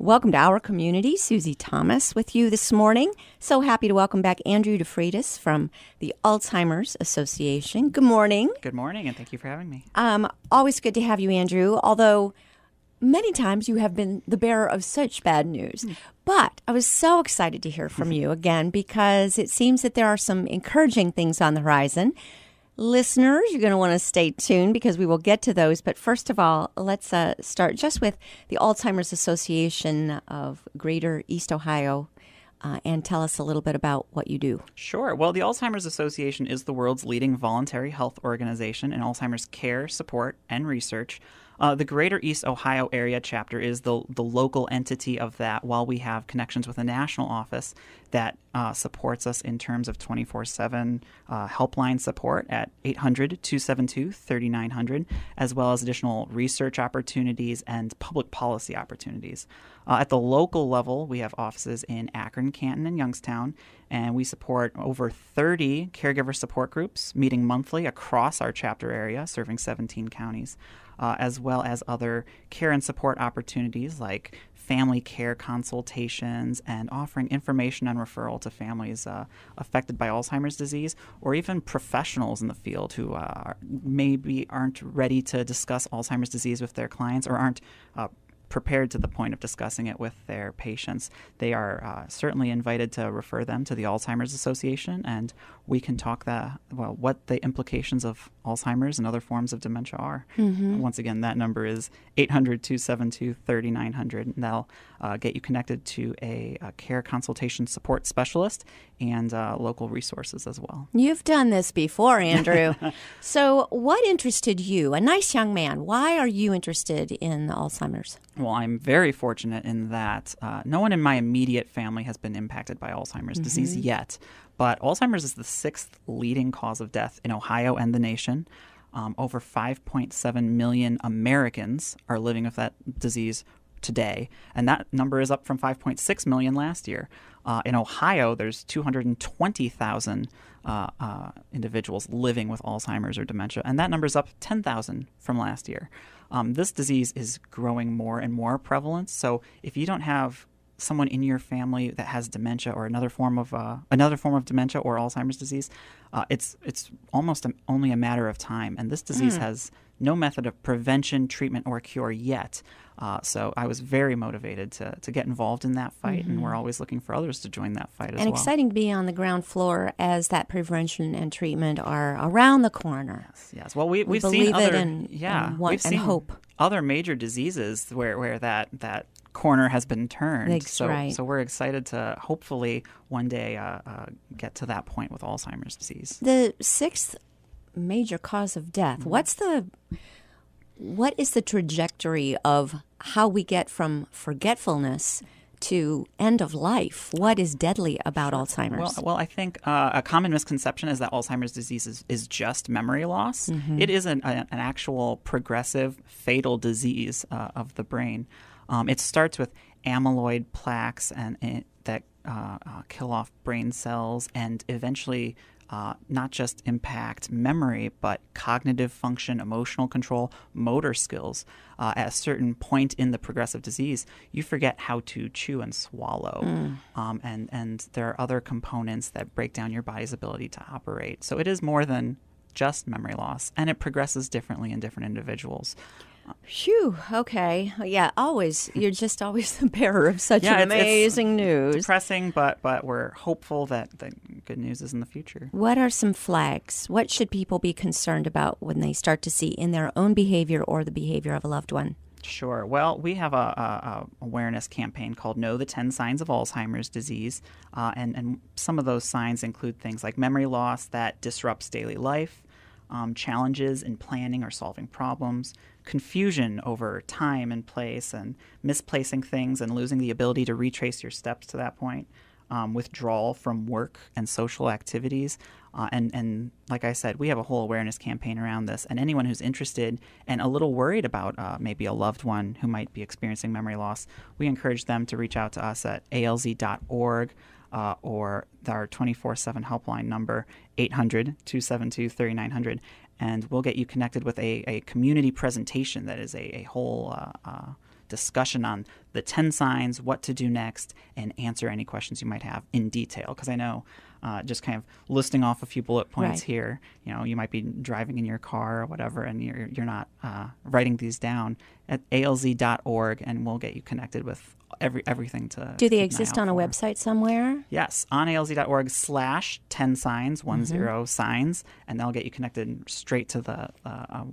Welcome to our community. Susie Thomas with you this morning. So happy to welcome back Andrew DeFreitas from the Alzheimer's Association. Good morning. Good morning, and thank you for having me. Always good to have you, Andrew, although many times you have been the bearer of such bad news. But I was so excited to hear from you again because it seems that there are some encouraging things on the horizon. Listeners, you're going to want to stay tuned because we will get to those. But first of all, let's start just with the Alzheimer's Association of Greater East Ohio and tell us a little bit about what you do. Sure. Well, the Alzheimer's Association is the world's leading voluntary health organization in Alzheimer's care, support, and research. The Greater East Ohio area chapter is the local entity of that, while we have connections with a national office that supports us in terms of 24/7 helpline support at 800-272-3900, as well as additional research opportunities and public policy opportunities. At the local level, we have offices in Akron, Canton, and Youngstown, and we support over 30 caregiver support groups meeting monthly across our chapter area, serving 17 counties. As well as other care and support opportunities like family care consultations and offering information and referral to families affected by Alzheimer's disease, or even professionals in the field who maybe aren't ready to discuss Alzheimer's disease with their clients or aren't prepared to the point of discussing it with their patients. They are certainly invited to refer them to the Alzheimer's Association, and we can talk what the implications of Alzheimer's and other forms of dementia are. Mm-hmm. Once again, that number is 800-272-3900, and that'll get you connected to a care consultation support specialist and local resources as well. You've done this before, Andrew. So what interested you? A nice young man. Why are you interested in Alzheimer's? Well, I'm very fortunate in that no one in my immediate family has been impacted by Alzheimer's disease yet. But Alzheimer's is the 6th leading cause of death in Ohio and the nation. Over 5.7 million Americans are living with that disease today, and that number is up from 5.6 million last year. In Ohio, there's 220,000 individuals living with Alzheimer's or dementia, and that number is up 10,000 from last year. This disease is growing more and more prevalent, so if you don't have someone in your family that has dementia or another form of dementia or Alzheimer's disease, it's almost only a matter of time. And this disease has no method of prevention, treatment, or cure yet. So I was very motivated to get involved in that fight, and we're always looking for others to join that fight as well. And exciting to be on the ground floor as that prevention and treatment are around the corner. Yes. Well, we've seen other we've seen hope. Other major diseases where that corner has been turned. Right. So we're excited to hopefully one day get to that point with Alzheimer's disease. The 6th major cause of death. What is the trajectory of how we get from forgetfulness to end of life? What is deadly about Alzheimer's? Well, I think a common misconception is that Alzheimer's disease is just memory loss. It is an actual progressive, fatal disease of the brain. It starts with amyloid plaques that kill off brain cells and eventually not just impact memory, but cognitive function, emotional control, motor skills. At a certain point in the progressive disease, you forget how to chew and swallow. And there are other components that break down your body's ability to operate. So it is more than just memory loss, and it progresses differently in different individuals. Phew. Okay. Yeah. You're just always the bearer of such amazing news. Depressing, but we're hopeful that the good news is in the future. What are some flags? What should people be concerned about when they start to see in their own behavior or the behavior of a loved one? Sure. Well, we have a awareness campaign called Know the 10 Signs of Alzheimer's Disease, and some of those signs include things like memory loss that disrupts daily life, challenges in planning or solving problems, confusion over time and place, and misplacing things and losing the ability to retrace your steps to that point, withdrawal from work and social activities. And like I said, we have a whole awareness campaign around this. And anyone who's interested and a little worried about maybe a loved one who might be experiencing memory loss, we encourage them to reach out to us at alz.org or our 24/7 helpline number, 800-272-3900. And we'll get you connected with a community presentation that is a whole discussion on the 10 signs, what to do next, and answer any questions you might have in detail. Because I know just kind of listing off a few bullet points here, you might be driving in your car or whatever, and you're not writing these down at alz.org, and we'll get you connected with everything to Do they exist on a website somewhere? Yes, on alz.org/10 signs, 10 signs, and they'll get you connected straight to the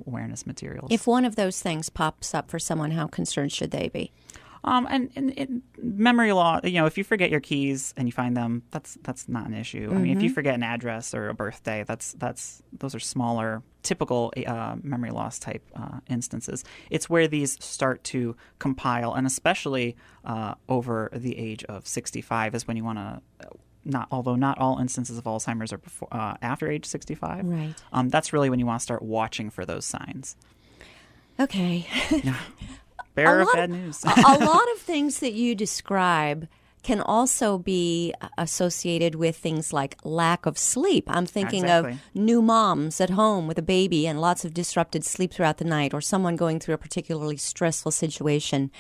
awareness materials. If one of those things pops up for someone, how concerned should they be? And memory law, if you forget your keys and you find them, that's not an issue. I mean, if you forget an address or a birthday, those are smaller, typical memory loss type instances. It's where these start to compile, and especially over the age of 65 is when you want to. Although not all instances of Alzheimer's are after age 65. Right. That's really when you want to start watching for those signs. Okay. Yeah. Bearer of bad news. A lot of things that you describe can also be associated with things like lack of sleep. I'm thinking of new moms at home with a baby and lots of disrupted sleep throughout the night, or someone going through a particularly stressful situation.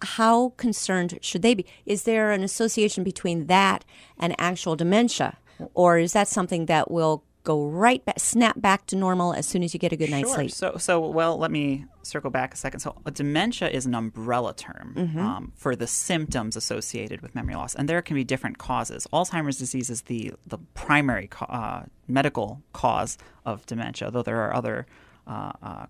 How concerned should they be? Is there an association between that and actual dementia, or is that something that will go right back, snap back to normal as soon as you get a good night's sleep? Well, let me circle back a second. So dementia is an umbrella term for the symptoms associated with memory loss, and there can be different causes. Alzheimer's disease is the primary medical cause of dementia, though there are other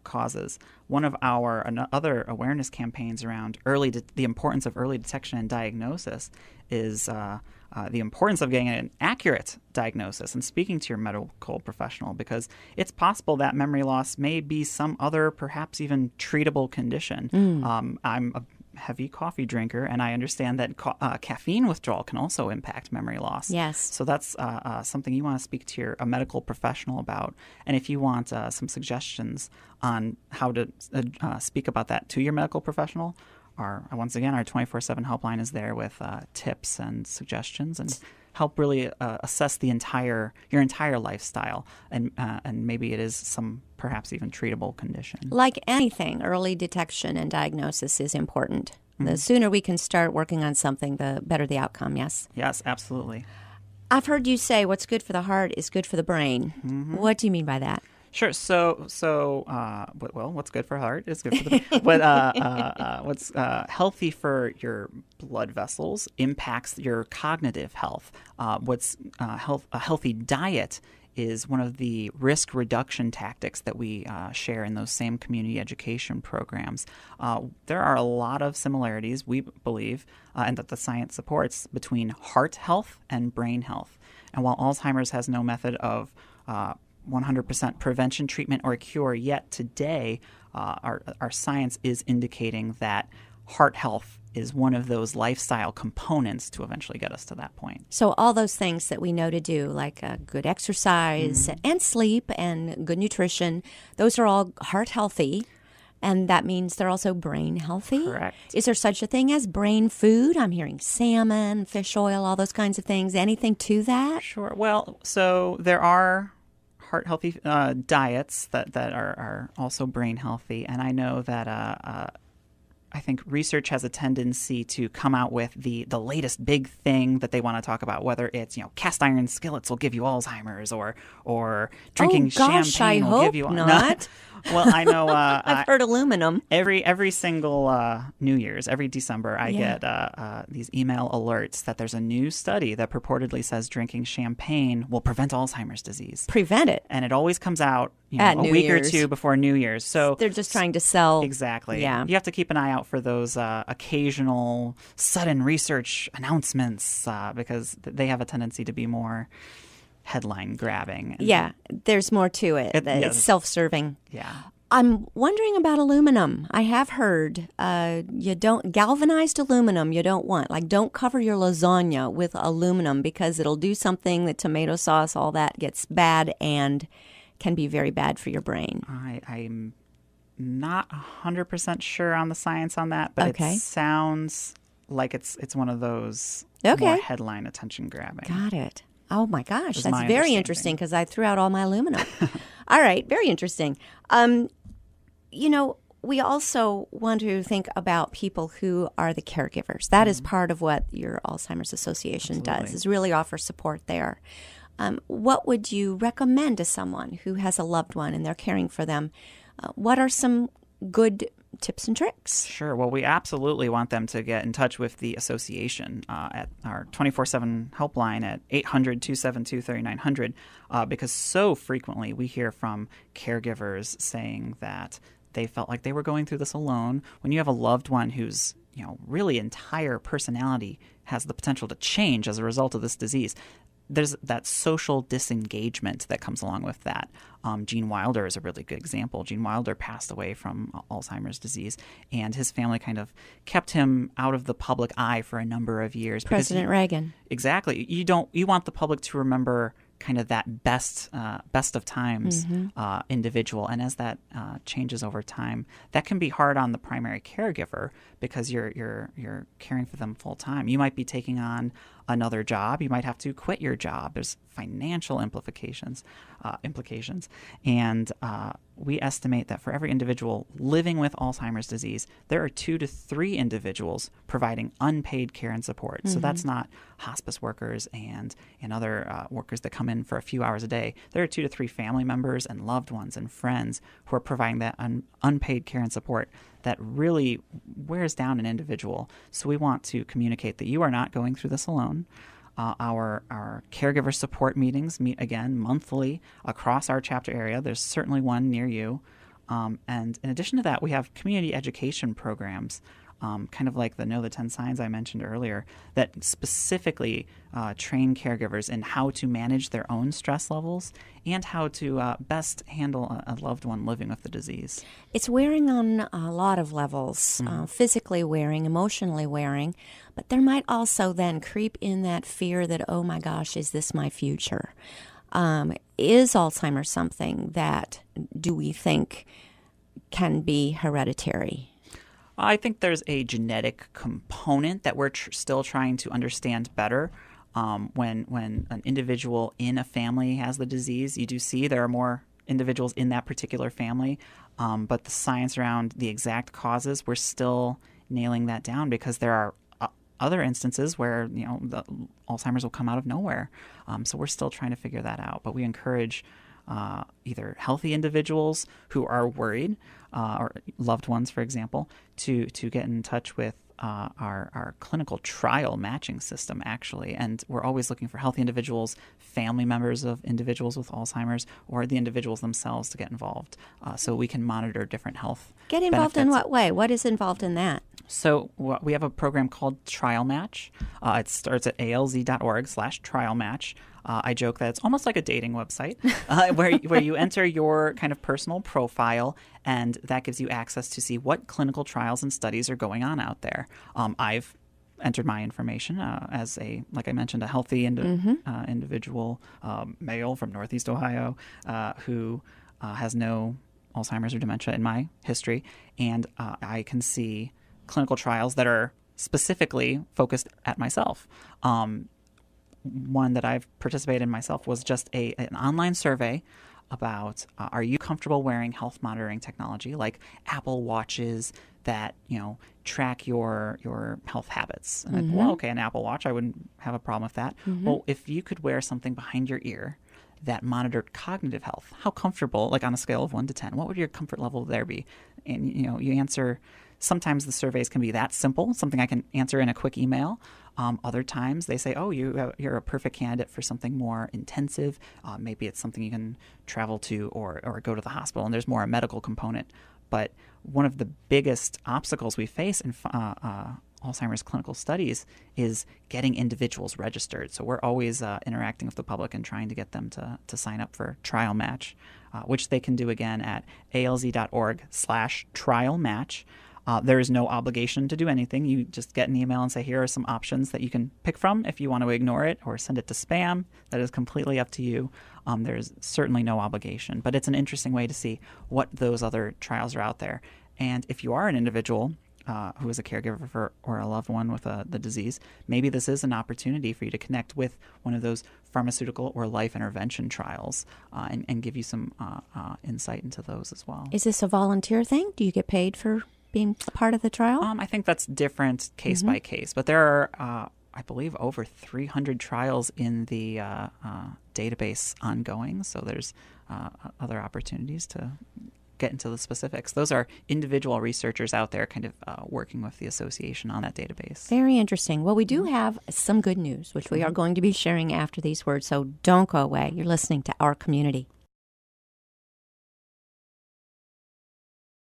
causes. One of our other awareness campaigns around the importance of early detection and diagnosis is the importance of getting an accurate diagnosis and speaking to your medical professional, because it's possible that memory loss may be some other, perhaps even treatable condition. I'm a heavy coffee drinker, and I understand that caffeine withdrawal can also impact memory loss. Yes. So that's something you want to speak to a medical professional about. And if you want some suggestions on how to speak about that to your medical professional, once again, our 24/7 helpline is there with tips and suggestions and help really assess your entire lifestyle, and maybe it is some perhaps even treatable condition. Like anything, early detection and diagnosis is important. The sooner we can start working on something, the better the outcome, yes? Yes, absolutely. I've heard you say what's good for the heart is good for the brain. What do you mean by that? Sure. What's good for heart is good for the but what's healthy for your blood vessels impacts your cognitive health. A healthy diet is one of the risk reduction tactics that we share in those same community education programs. There are a lot of similarities, we believe, and that the science supports, between heart health and brain health. And while Alzheimer's has no method of 100% prevention, treatment, or cure yet today, our science is indicating that heart health is one of those lifestyle components to eventually get us to that point. So all those things that we know to do, like good exercise and sleep and good nutrition, those are all heart healthy. And that means they're also brain healthy? Correct. Is there such a thing as brain food? I'm hearing salmon, fish oil, all those kinds of things. Anything to that? Sure. Well, so there are heart healthy diets that are also brain healthy. And I know that I think research has a tendency to come out with the latest big thing that they want to talk about, whether it's cast iron skillets will give you Alzheimer's, or drinking champagne will give you not. Well, I know I've heard aluminum. Every single New Year's, every December, I get these email alerts that there's a new study that purportedly says drinking champagne will prevent Alzheimer's disease. Prevent it. And it always comes out at a New week Year's. or two before New Year's. So they're just trying to sell. Exactly. Yeah. You have to keep an eye out for those occasional sudden research announcements because they have a tendency to be more headline grabbing. Yeah, there's more to it. It's self-serving. Yeah. I'm wondering about aluminum. I have heard galvanized aluminum you don't want. Like, don't cover your lasagna with aluminum because it'll do something, the tomato sauce, all that gets bad and can be very bad for your brain. I'm not 100% sure on the science on that, but it sounds like it's one of those more headline attention grabbing. Got it. Oh my gosh, that's very interesting because I threw out all my aluminum. All right, very interesting. we also want to think about people who are the caregivers. That is part of what your Alzheimer's Association does, is really offer support there. What would you recommend to someone who has a loved one and they're caring for them? What are some good tips and tricks? Sure. Well, we absolutely want them to get in touch with the association at our 24/7 helpline at 800-272-3900 because so frequently we hear from caregivers saying that they felt like they were going through this alone. When you have a loved one whose really entire personality has the potential to change as a result of this disease, there's that social disengagement that comes along with that. Gene Wilder is a really good example. Gene Wilder passed away from Alzheimer's disease, and his family kind of kept him out of the public eye for a number of years. President Reagan. Exactly. You want the public to remember kind of that best of times individual, and as that changes over time, that can be hard on the primary caregiver because you're caring for them full time. You might be taking on another job. You might have to quit your job. There's financial implications, and we estimate that for every individual living with Alzheimer's disease, there are 2 to 3 individuals providing unpaid care and support. So that's not hospice workers and other workers that come in for a few hours a day. There are 2 to 3 family members and loved ones and friends who are providing that unpaid care and support that really wears down an individual. So we want to communicate that you are not going through this alone. Our caregiver support meetings meet again monthly across our chapter area. There's certainly one near you. And in addition to that, we have community education programs, kind of like the Know the 10 Signs I mentioned earlier, that specifically train caregivers in how to manage their own stress levels and how to best handle a loved one living with the disease. It's wearing on a lot of levels, physically wearing, emotionally wearing, but there might also then creep in that fear that, oh my gosh, is this my future? Is Alzheimer's something that do we think can be hereditary? I think there's a genetic component that we're still trying to understand better. When an individual in a family has the disease, you do see there are more individuals in that particular family, but the science around the exact causes, we're still nailing that down because there are other instances where the Alzheimer's will come out of nowhere. So we're still trying to figure that out. But we encourage either healthy individuals who are worried, or loved ones, for example, to get in touch with our clinical trial matching system, actually. And we're always looking for healthy individuals, family members of individuals with Alzheimer's, or the individuals themselves to get involved so we can monitor different health Get involved benefits. In what way? What is involved in that? So we have a program called Trial Match. It starts at alz.org/trial match. I joke that it's almost like a dating website where you enter your kind of personal profile, and that gives you access to see what clinical trials and studies are going on out there. I've entered my information as like I mentioned, a healthy individual male from Northeast Ohio who has no Alzheimer's or dementia in my history, and I can see clinical trials that are specifically focused at myself. One that I've participated in myself was just an online survey about are you comfortable wearing health monitoring technology like Apple Watches that track your health habits. And like, well, okay, an Apple Watch, I wouldn't have a problem with that. Well, if you could wear something behind your ear that monitored cognitive health, how comfortable, like on a scale of 1 to 10, what would your comfort level there be? And you answer. Sometimes the surveys can be that simple, something I can answer in a quick email. Other times they say, oh, you're a perfect candidate for something more intensive. Maybe it's something you can travel to or go to the hospital, and there's more a medical component. But one of the biggest obstacles we face in Alzheimer's clinical studies is getting individuals registered. So we're always interacting with the public and trying to get them to sign up for Trial Match, which they can do again at alz.org/trial match. There is no obligation to do anything. You just get an email and say, here are some options that you can pick from if you want to ignore it or send it to spam. That is completely up to you. There's certainly no obligation, but it's an interesting way to see what those other trials are out there. And if you are an individual who is a caregiver for or a loved one with the disease, maybe this is an opportunity for you to connect with one of those pharmaceutical or life intervention trials and give you some insight into those as well. Is this a volunteer thing? Do you get paid for being a part of the trial? I think that's different case by case, but there are, I believe, over 300 trials in the database ongoing. So there's other opportunities to get into the specifics. Those are individual researchers out there kind of working with the association on that database. Very interesting. Well, we do have some good news, which we are going to be sharing after these words, so don't go away. You're listening to Our Community.